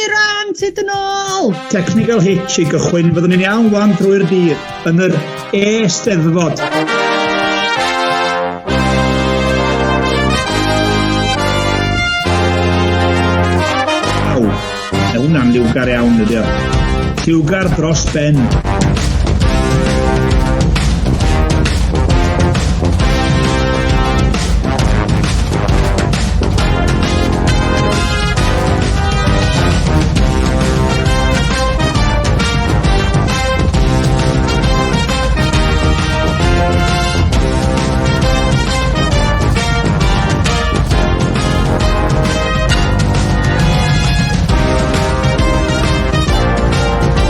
Gwyran, tyd yn ôl! Technical hitch I gychwyn, fyddwn ni'n iawn wan drwy'r dydd yn yr e-steddfod. Aw, hwnna'n liwgar iawn ydi o. Liwgar dros ben.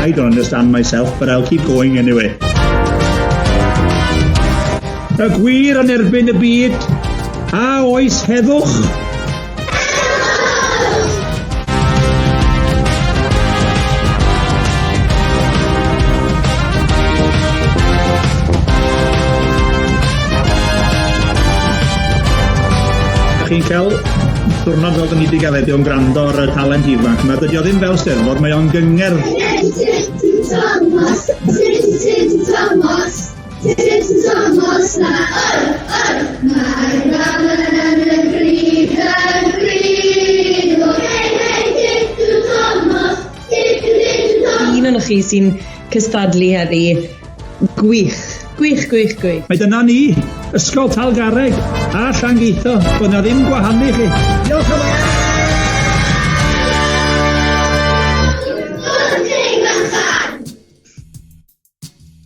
I don't understand myself, but I'll keep going anyway. Y gwir yn erbyn y byd, a oes heddwch. Ydych chi'n cael diwrnod fel da ni wedi gael wedi o'n gwrando ar y talent ifanc. Mae dydi o ddim fel Steddfod, mae o'n gyngerdd. Thomas, na mae'r gael yn y bryd, Un o'n chi sy'n cystadlu heddi, gwych. Mae dyna ni, ysgol Talgarreg a Llangeitho, bod na ddim gwahanu chi. Diolch yn fawr!